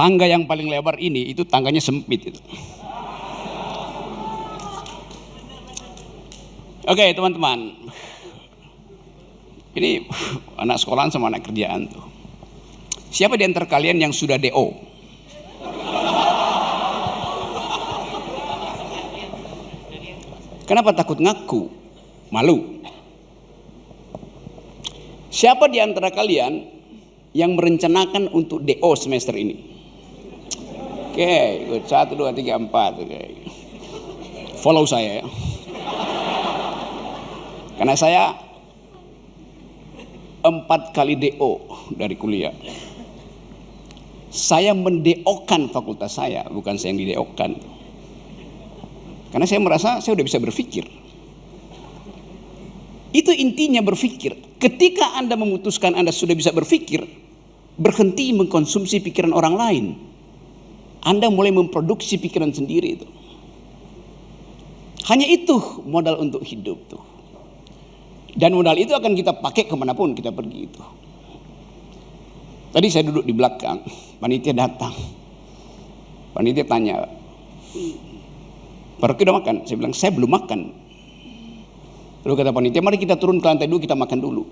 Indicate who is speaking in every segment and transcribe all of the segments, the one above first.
Speaker 1: tangga yang paling lebar ini itu tangganya sempit itu. Oke teman-teman, ini anak sekolahan sama anak kerjaan tuh. Siapa di antara kalian yang sudah DO? Kenapa takut ngaku? Malu. Siapa di antara kalian yang merencanakan untuk DO semester ini? Oke, 1, 2, 3, 4. Oke. Follow saya ya. Karena saya 4 kali DO dari kuliah. Saya mendeokan fakultas saya, bukan saya yang dideokan. Karena saya merasa saya udah bisa berpikir. Itu intinya berpikir. Ketika Anda memutuskan Anda sudah bisa berpikir, berhenti mengkonsumsi pikiran orang lain. Anda mulai memproduksi pikiran sendiri itu. Hanya itu modal untuk hidup tuh. Dan modal itu akan kita pakai kemanapun kita pergi itu. Tadi saya duduk di belakang, panitia datang. Panitia tanya, Pak Rocky udah makan? Saya bilang, saya belum makan. Lalu kata panitia, mari kita turun ke lantai dulu, kita makan dulu.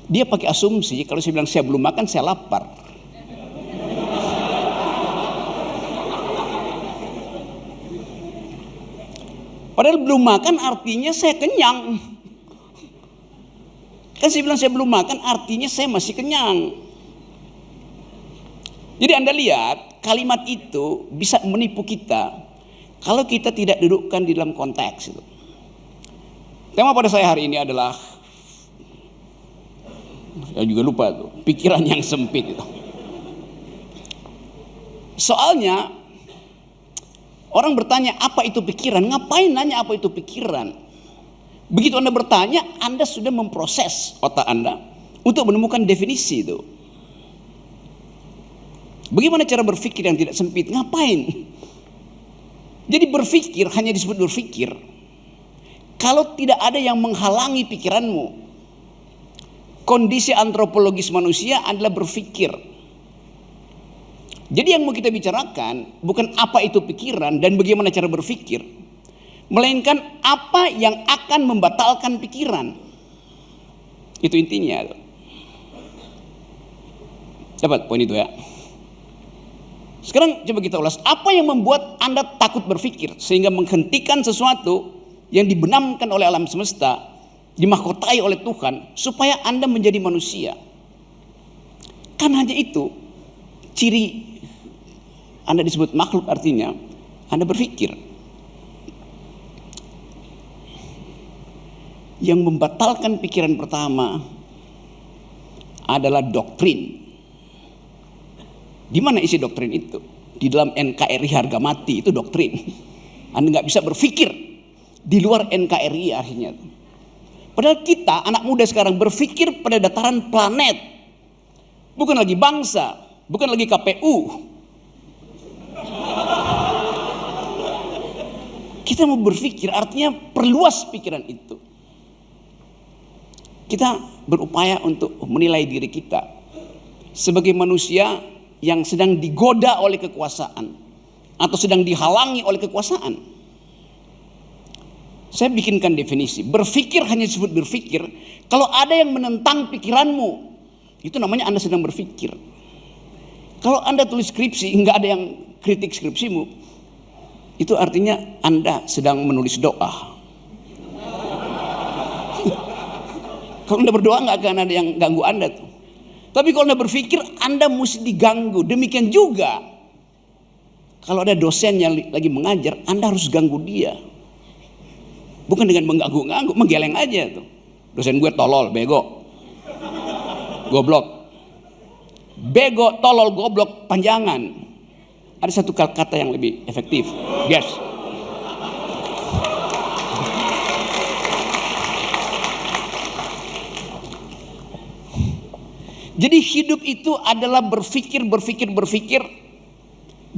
Speaker 1: Dia pakai asumsi, kalau saya bilang saya belum makan, saya lapar. Padahal belum makan artinya saya kenyang. Kan saya bilang saya belum makan artinya saya masih kenyang. Jadi Anda lihat kalimat itu bisa menipu kita kalau kita tidak dudukkan di dalam konteks itu. Tema pada saya hari ini adalah, saya juga lupa tuh, pikiran yang sempit itu. Soalnya orang bertanya apa itu pikiran, ngapain nanya apa itu pikiran? Begitu Anda bertanya, Anda sudah memproses otak Anda untuk menemukan definisi itu. Bagaimana cara berpikir yang tidak sempit? Ngapain? Jadi berpikir hanya disebut berpikir kalau tidak ada yang menghalangi pikiranmu. Kondisi antropologis manusia adalah berpikir. Jadi yang mau kita bicarakan bukan apa itu pikiran dan bagaimana cara berpikir, melainkan apa yang akan membatalkan pikiran. Itu intinya. Dapat poin itu ya. Sekarang coba kita ulas, apa yang membuat Anda takut berpikir sehingga menghentikan sesuatu yang dibenamkan oleh alam semesta, dimahkotai oleh Tuhan supaya Anda menjadi manusia. Kan hanya itu ciri Anda disebut makhluk, artinya Anda berpikir. Yang membatalkan pikiran pertama adalah doktrin. Di mana isi doktrin itu? Di dalam NKRI harga mati itu doktrin. Anda nggak bisa berpikir di luar NKRI akhirnya. Padahal kita anak muda sekarang berpikir pada dataran planet, bukan lagi bangsa, bukan lagi KPU. Kita mau berpikir artinya perluas pikiran itu. Kita berupaya untuk menilai diri kita sebagai manusia yang sedang digoda oleh kekuasaan atau sedang dihalangi oleh kekuasaan. Saya bikinkan definisi. Berpikir hanya disebut berpikir kalau ada yang menentang pikiranmu. Itu namanya Anda sedang berpikir. Kalau Anda tulis skripsi, nggak ada yang kritik skripsimu, itu artinya Anda sedang menulis doa. Kalau Anda berdoa nggak akan ada yang ganggu Anda tuh. Tapi kalau Anda berpikir, Anda mesti diganggu. Demikian juga kalau ada dosen yang lagi mengajar, Anda harus ganggu dia. Bukan dengan mengganggu-ganggu, menggeleng aja tuh. Dosen gue tolol, bego, goblok. Bego, tolol, goblok, panjangan. Ada satu kata yang lebih efektif. Yes. Jadi hidup itu adalah berpikir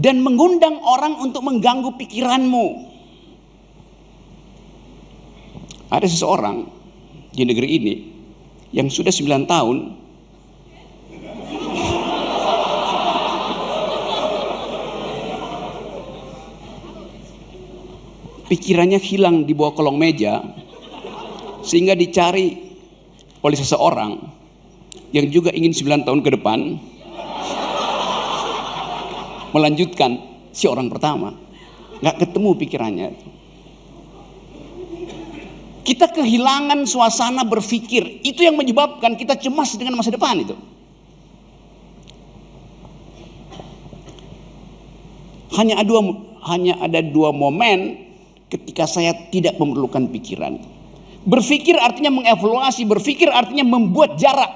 Speaker 1: dan mengundang orang untuk mengganggu pikiranmu. Ada seseorang di negeri ini yang sudah 9 tahun pikirannya hilang di bawah kolong meja, sehingga dicari oleh seseorang yang juga ingin 9 tahun ke depan melanjutkan si orang pertama. Nggak ketemu pikirannya. Kita kehilangan suasana berpikir. Itu yang menyebabkan kita cemas dengan masa depan itu. Hanya ada dua momen ketika saya tidak memerlukan pikiran. Berpikir artinya mengevaluasi, berpikir artinya membuat jarak.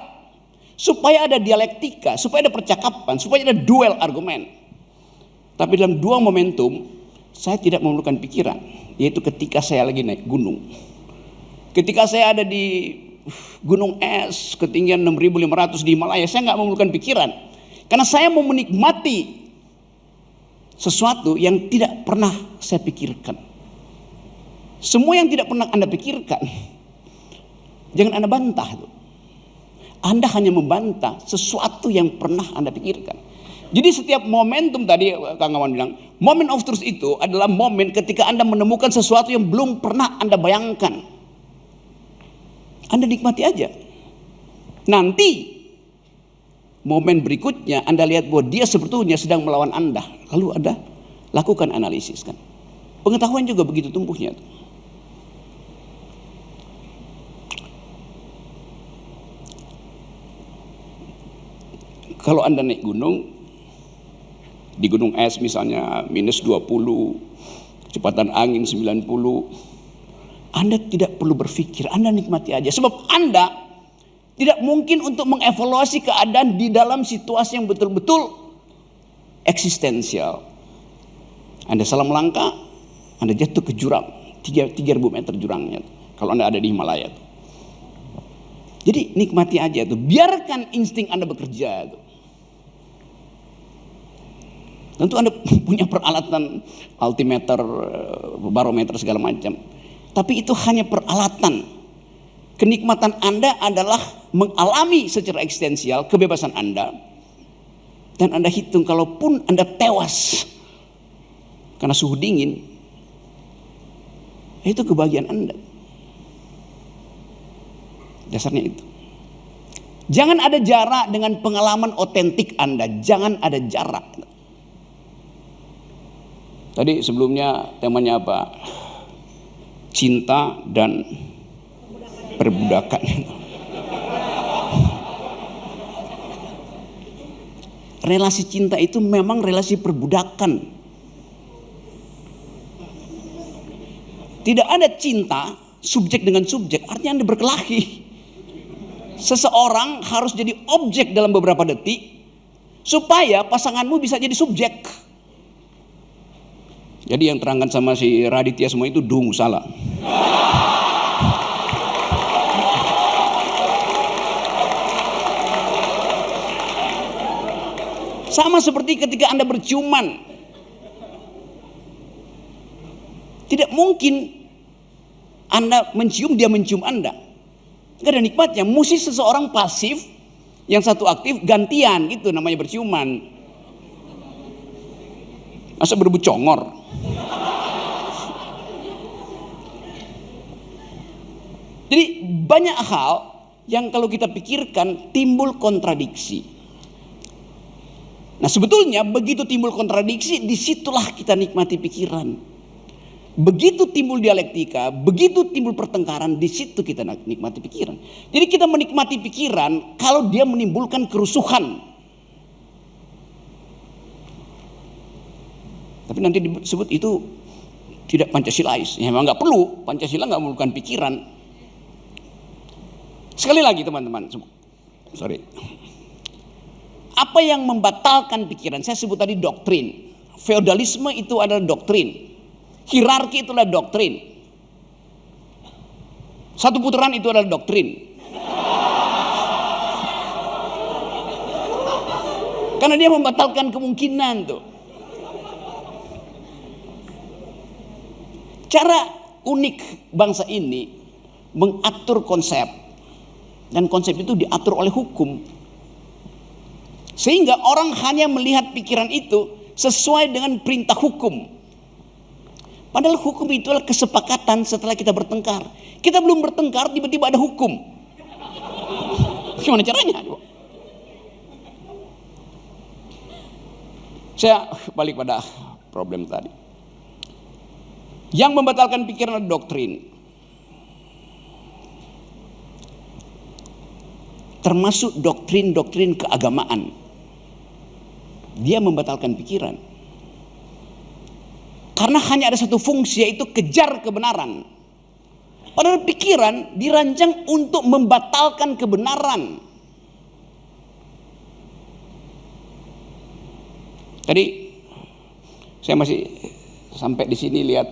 Speaker 1: Supaya ada dialektika, supaya ada percakapan, supaya ada duel argumen. Tapi dalam dua momentum, saya tidak memerlukan pikiran. Yaitu ketika saya lagi naik gunung. Ketika saya ada di gunung es, ketinggian 6.500 di Himalaya, saya nggak memerlukan pikiran. Karena saya mau menikmati sesuatu yang tidak pernah saya pikirkan. Semua yang tidak pernah Anda pikirkan, jangan Anda bantah. Anda hanya membantah sesuatu yang pernah Anda pikirkan. Jadi setiap momentum tadi Kang Awan bilang, moment of truth itu adalah momen ketika Anda menemukan sesuatu yang belum pernah Anda bayangkan. Anda nikmati aja. Nanti momen berikutnya Anda lihat bahwa dia sebetulnya sedang melawan Anda. Lalu Anda lakukan analisis kan. Pengetahuan juga begitu tumbuhnya. Kalau Anda naik gunung, di gunung es misalnya minus 20, kecepatan angin 90, Anda tidak perlu berpikir, Anda nikmati aja. Sebab Anda tidak mungkin untuk mengevaluasi keadaan di dalam situasi yang betul-betul eksistensial. Anda salah melangkah, Anda jatuh ke jurang, 3.000 meter jurangnya. Kalau Anda ada di Himalaya. Jadi nikmati aja tuh, biarkan insting Anda bekerja tuh. Tentu Anda punya peralatan altimeter, barometer segala macam. Tapi itu hanya peralatan. Kenikmatan Anda adalah mengalami secara eksistensial kebebasan Anda. Dan Anda hitung kalaupun Anda tewas karena suhu dingin, itu kebahagiaan Anda. Dasarnya itu. Jangan ada jarak dengan pengalaman otentik Anda. Jangan ada jarak. Tadi sebelumnya temanya apa? Cinta dan perbudakan. Relasi cinta itu memang relasi perbudakan. Tidak ada cinta subjek dengan subjek, artinya Anda berkelahi. Seseorang harus jadi objek dalam beberapa detik supaya pasanganmu bisa jadi subjek. Jadi yang terangkan sama si Raditya semua itu dungu, salah. Sama seperti ketika Anda berciuman. Tidak mungkin Anda mencium, dia mencium Anda. Gak ada nikmatnya. Mesti seseorang pasif, yang satu aktif, gantian gitu namanya berciuman. Masa berebut congor. Jadi banyak hal yang kalau kita pikirkan timbul kontradiksi. Nah sebetulnya begitu timbul kontradiksi, disitulah kita nikmati pikiran. Begitu timbul dialektika, begitu timbul pertengkaran, disitu kita nikmati pikiran. Jadi kita menikmati pikiran kalau dia menimbulkan kerusuhan. Tapi nanti disebut itu tidak Pancasilais. Ya memang nggak perlu, Pancasila nggak memerlukan pikiran. Sekali lagi teman-teman, sorry. Apa yang membatalkan pikiran? Saya sebut tadi doktrin. Feodalisme itu adalah doktrin. Hierarki itu adalah doktrin. Satu putaran itu adalah doktrin. Karena dia membatalkan kemungkinan tuh. Cara unik bangsa ini mengatur konsep. Dan konsep itu diatur oleh hukum. Sehingga orang hanya melihat pikiran itu sesuai dengan perintah hukum. Padahal hukum itu adalah kesepakatan setelah kita bertengkar. Kita belum bertengkar, tiba-tiba ada hukum. Gimana caranya? Saya balik pada problem tadi. Yang membatalkan pikiran adalah doktrin. Termasuk doktrin-doktrin keagamaan. Dia membatalkan pikiran. Karena hanya ada satu fungsi, yaitu kejar kebenaran. Padahal pikiran dirancang untuk membatalkan kebenaran. Tadi saya masih sampai di sini lihat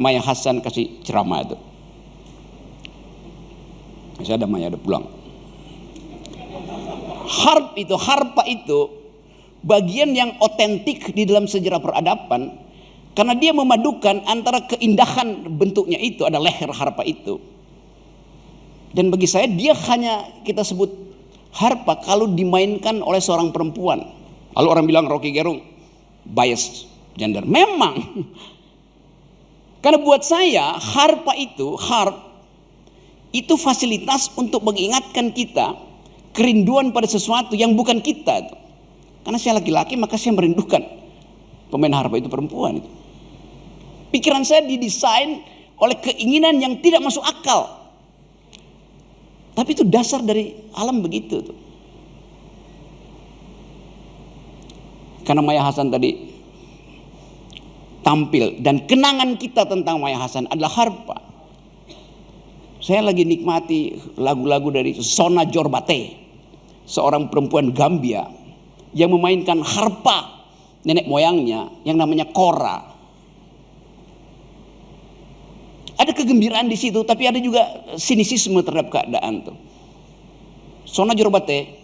Speaker 1: Maya Hasan kasih ceramah itu. Masih ada Maya, ada pulang. Harpa itu bagian yang otentik di dalam sejarah peradaban, karena dia memadukan antara keindahan bentuknya, itu ada leher harpa itu. Dan bagi saya dia hanya kita sebut harpa kalau dimainkan oleh seorang perempuan. Lalu orang bilang Rocky Gerung bias gender. Memang. Karena buat saya harpa itu fasilitas untuk mengingatkan kita kerinduan pada sesuatu yang bukan kita. Karena saya laki-laki, maka saya merindukan pemain harpa itu perempuan. Pikiran saya didesain oleh keinginan yang tidak masuk akal. Tapi itu dasar dari alam begitu. Karena Maya Hasan tadi tampil, dan kenangan kita tentang Maya Hasan adalah harpa. Saya lagi nikmati lagu-lagu dari Sona Jorbate, seorang perempuan Gambia yang memainkan harpa nenek moyangnya yang namanya kora. Ada kegembiraan di situ, tapi ada juga sinisisme terhadap keadaan tuh. Sona Jorbate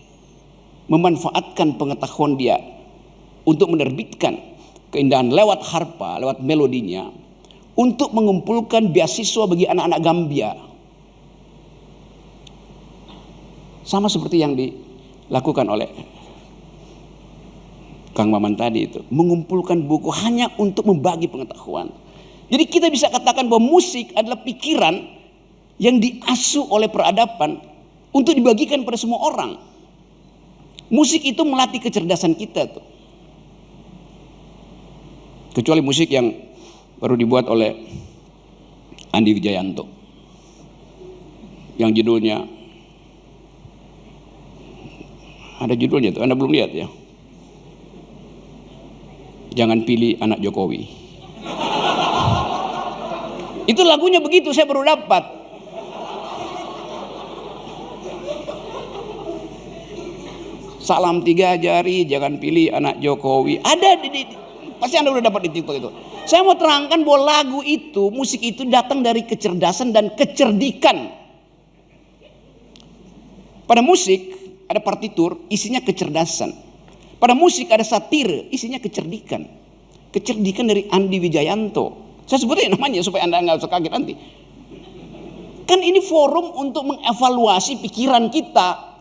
Speaker 1: memanfaatkan pengetahuan dia untuk menerbitkan keindahan lewat harpa, lewat melodinya, untuk mengumpulkan beasiswa bagi anak-anak Gambia. Sama seperti yang dilakukan oleh Kang Maman tadi itu, mengumpulkan buku hanya untuk membagi pengetahuan. Jadi kita bisa katakan bahwa musik adalah pikiran yang diasuh oleh peradaban untuk dibagikan pada semua orang. Musik itu melatih kecerdasan kita tuh. Kecuali musik yang baru dibuat oleh Andi Wijayanto, yang judulnya, ada judulnya tuh, Anda belum lihat ya? Jangan pilih anak Jokowi. Itu lagunya begitu, saya baru dapat. Salam 3 jari, jangan pilih anak Jokowi. Ada pasti Anda udah dapat di TikTok itu. Saya mau terangkan bahwa lagu itu, musik itu datang dari kecerdasan dan kecerdikan. Pada musik ada partitur, isinya kecerdasan. Pada musik ada satir, isinya kecerdikan. Kecerdikan dari Andi Wijayanto. Saya sebutin namanya supaya Anda nggak usah kaget nanti. Kan ini forum untuk mengevaluasi pikiran kita.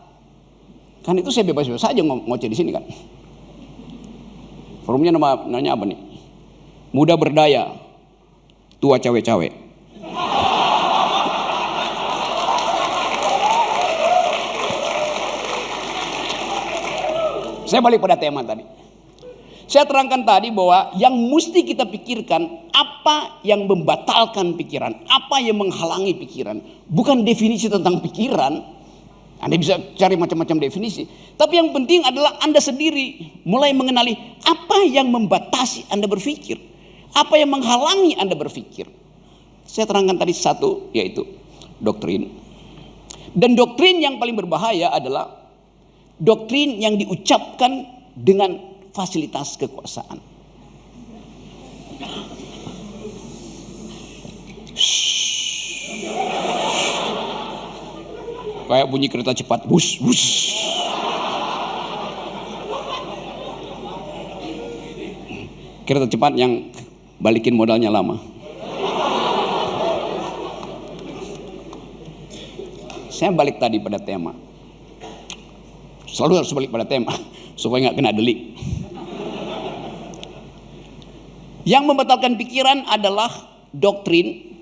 Speaker 1: Kan itu saya bebas-bebas saja ngoceh di sini kan. Forumnya namanya apa nih? Muda berdaya, tua cawe-cawe. Saya balik pada tema tadi. Saya terangkan tadi bahwa yang mesti kita pikirkan, apa yang membatalkan pikiran, apa yang menghalangi pikiran. Bukan definisi tentang pikiran. Anda bisa cari macam-macam definisi. Tapi yang penting adalah Anda sendiri mulai mengenali apa yang membatasi Anda berpikir. Apa yang menghalangi Anda berpikir. Saya terangkan tadi satu, yaitu doktrin. Dan doktrin yang paling berbahaya adalah doktrin yang diucapkan dengan fasilitas kekuasaan. Kayak bunyi kereta cepat, bus, bus. Kereta cepat yang balikin modalnya lama. Saya balik tadi pada tema. Selalu harus balik pada tema supaya nggak kena delik. Yang membatalkan pikiran adalah doktrin,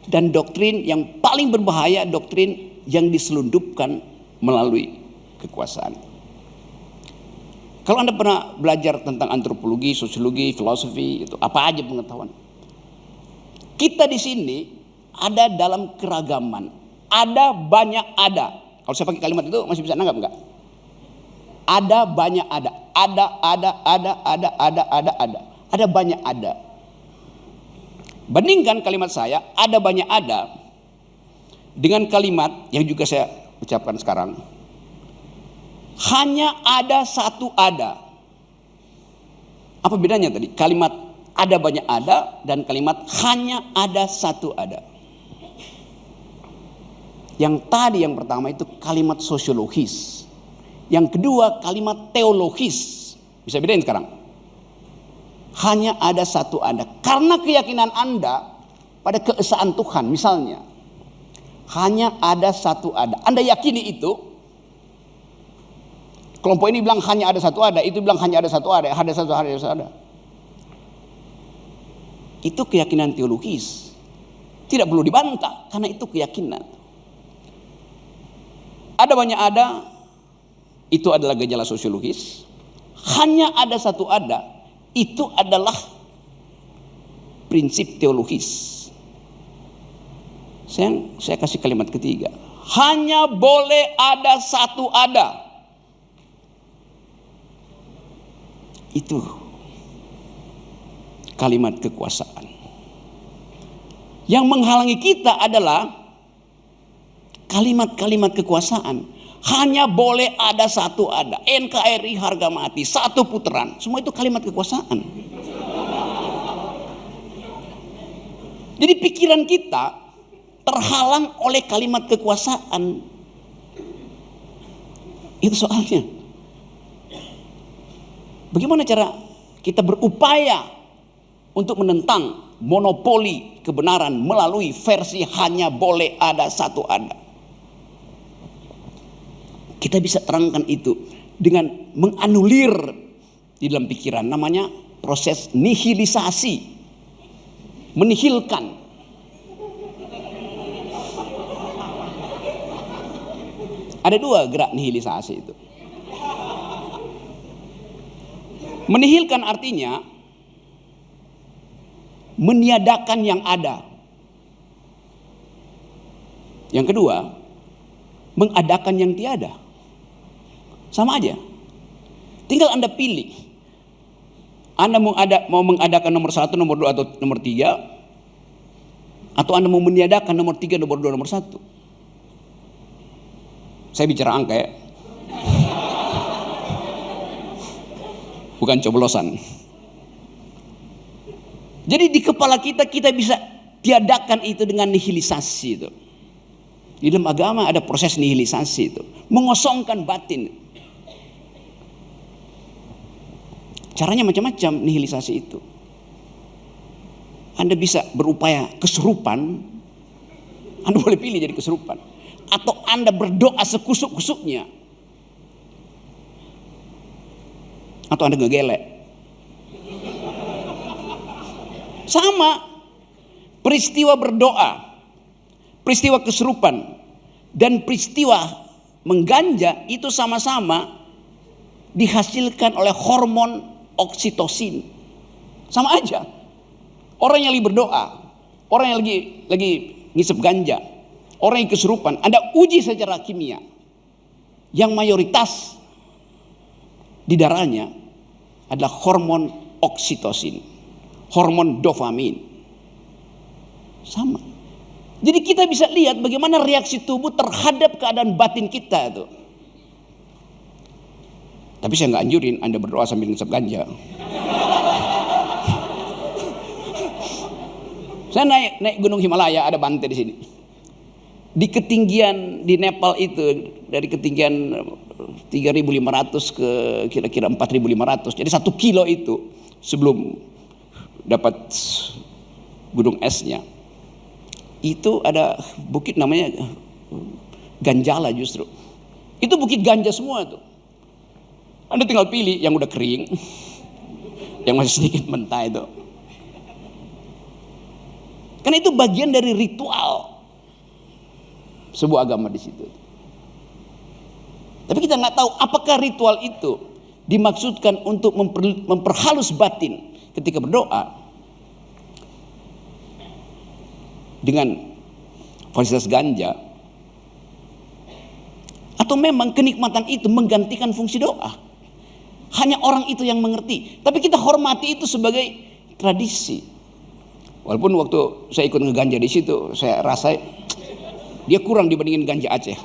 Speaker 1: dan doktrin yang paling berbahaya doktrin yang diselundupkan melalui kekuasaan. Kalau Anda pernah belajar tentang antropologi, sosiologi, filosofi, itu apa aja pengetahuan. Kita di sini ada dalam keragaman. Ada banyak ada. Kalau saya pakai kalimat itu masih bisa nanggap enggak? Ada banyak ada. Ada. Ada banyak ada. Bandingkan kalimat saya, ada banyak ada, dengan kalimat yang juga saya ucapkan sekarang. Hanya ada satu ada. Apa bedanya tadi? Kalimat ada banyak ada dan kalimat hanya ada satu ada. Yang tadi yang pertama itu kalimat sosiologis. Yang kedua kalimat teologis. Bisa bedain sekarang? Hanya ada satu ada. Karena keyakinan Anda pada keesaan Tuhan misalnya. Hanya ada satu ada. Anda yakini itu. Kelompok ini bilang hanya ada satu ada, itu bilang hanya ada satu ada, ada satu ada. Itu keyakinan teologis. Tidak perlu dibantah karena itu keyakinan. Ada banyak ada, itu adalah gejala sosiologis. Hanya ada satu ada, itu adalah prinsip teologis. Saya kasih kalimat ketiga. Hanya boleh ada satu ada. Itu kalimat kekuasaan. Yang menghalangi kita adalah kalimat-kalimat kekuasaan. Hanya boleh ada satu ada. NKRI harga mati, satu putaran. Semua itu kalimat kekuasaan. Jadi pikiran kita terhalang oleh kalimat kekuasaan. Itu soalnya. Bagaimana cara kita berupaya untuk menentang monopoli kebenaran melalui versi hanya boleh ada satu ada? Kita bisa terangkan itu dengan menganulir di dalam pikiran, namanya proses nihilisasi, menihilkan. Ada dua gerak nihilisasi itu. Menihilkan artinya meniadakan yang ada. Yang kedua, mengadakan yang tiada. Sama aja. Tinggal Anda pilih. Anda mau mengadakan nomor 1, nomor 2 atau nomor 3, atau Anda mau meniadakan nomor 3, nomor 2, nomor 1. Saya bicara angka ya. Bukan coblosan. Jadi di kepala kita bisa tiadakan itu dengan nihilisasi itu. Di dalam agama ada proses nihilisasi itu, mengosongkan batin. Caranya macam-macam nihilisasi itu. Anda bisa berupaya kesurupan, Anda boleh pilih jadi kesurupan, atau Anda berdoa sekusuk-kusuknya, atau Anda ngegelek. Sama, peristiwa berdoa, peristiwa kesurupan, dan peristiwa mengganja itu sama-sama dihasilkan oleh hormon oksitosin. Sama aja. Orang yang lagi berdoa, orang yang lagi ngisep ganja, orang yang kesurupan, Anda uji secara kimia, yang mayoritas di darahnya adalah hormon oksitosin, hormon dopamin. Sama. Jadi kita bisa lihat bagaimana reaksi tubuh terhadap keadaan batin kita itu. Tapi saya nggak anjurin Anda berdoa sambil ngisep ganja. Saya naik Gunung Himalaya, ada Bante di sini. Di ketinggian di Nepal itu dari ketinggian 3.500 ke kira-kira 4.500. Jadi 1 kilo itu sebelum dapat gunung esnya. Itu ada bukit namanya Ganjala justru. Itu bukit ganja semua tuh. Anda tinggal pilih yang udah kering, yang masih sedikit mentah itu. Karena itu bagian dari ritual sebuah agama di situ. Tapi kita nggak tahu apakah ritual itu dimaksudkan untuk memperhalus batin ketika berdoa dengan fasilitas ganja, atau memang kenikmatan itu menggantikan fungsi doa. Hanya orang itu yang mengerti. Tapi kita hormati itu sebagai tradisi. Walaupun waktu saya ikut ngeganja di situ, saya rasa dia kurang dibandingin ganja Aceh.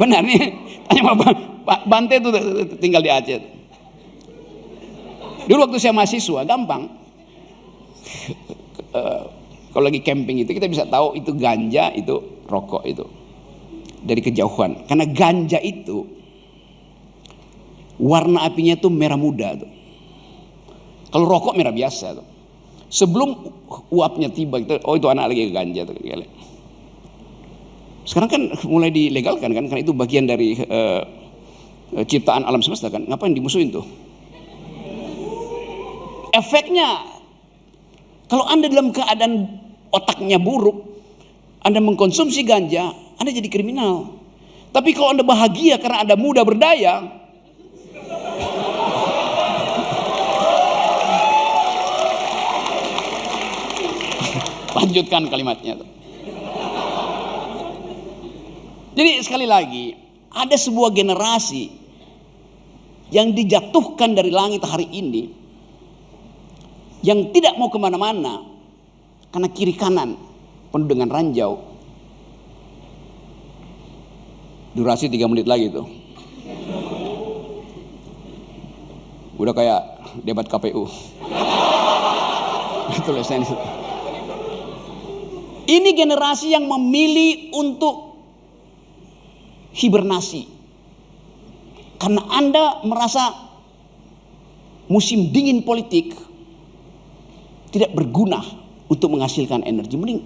Speaker 1: Benar nih, tanya Pak Bante itu tinggal di Aceh. Dulu waktu saya mahasiswa gampang. Kalau lagi camping itu kita bisa tahu itu ganja, itu rokok itu dari kejauhan. Karena ganja itu warna apinya tuh merah muda tuh. Kalau rokok merah biasa tuh. Sebelum uapnya tiba gitu, oh itu anak lagi ganja tuh. Sekarang kan mulai dilegalkan kan, karena itu bagian dari ciptaan alam semesta kan. Ngapain dimusuhin tuh? Efeknya, kalau Anda dalam keadaan otaknya buruk, Anda mengkonsumsi ganja, Anda jadi kriminal. Tapi kalau Anda bahagia karena Anda muda berdaya, lanjutkan kalimatnya. Jadi sekali lagi, ada sebuah generasi yang dijatuhkan dari langit hari ini, yang tidak mau kemana-mana karena kiri kanan penuh dengan ranjau. Durasi 3 menit lagi tuh. Udah kayak debat KPU. Tulisan itu. Ini generasi yang memilih untuk hibernasi. Karena Anda merasa musim dingin politik tidak berguna untuk menghasilkan energi, mending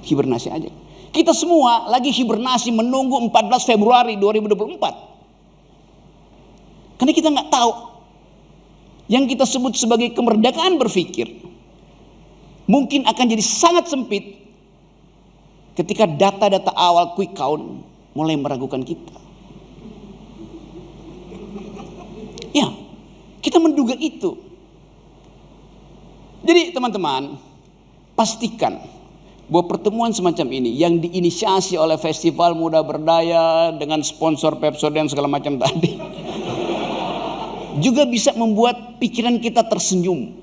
Speaker 1: hibernasi aja. Kita semua lagi hibernasi menunggu 14 Februari 2024. Karena kita nggak tahu yang kita sebut sebagai kemerdekaan berpikir mungkin akan jadi sangat sempit ketika data-data awal quick count mulai meragukan kita. Ya, kita menduga itu. Jadi teman-teman, pastikan bahwa pertemuan semacam ini yang diinisiasi oleh Festival Muda Berdaya dengan sponsor Pepsodent dan segala macam tadi juga bisa membuat pikiran kita tersenyum.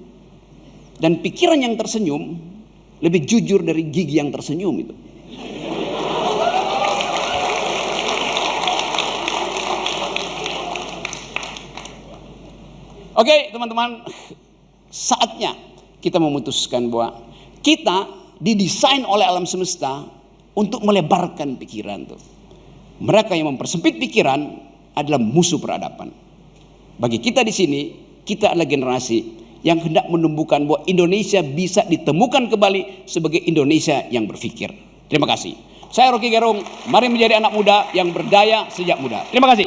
Speaker 1: Dan pikiran yang tersenyum lebih jujur dari gigi yang tersenyum itu. Oke, teman-teman, saatnya kita memutuskan bahwa kita didesain oleh alam semesta untuk melebarkan pikiran tuh. Mereka yang mempersempit pikiran adalah musuh peradaban. Bagi kita di sini, kita adalah generasi yang hendak menumbuhkan bahwa Indonesia bisa ditemukan kembali sebagai Indonesia yang berpikir. Terima kasih. Saya Rocky Gerung, mari menjadi anak muda yang berdaya sejak muda. Terima kasih.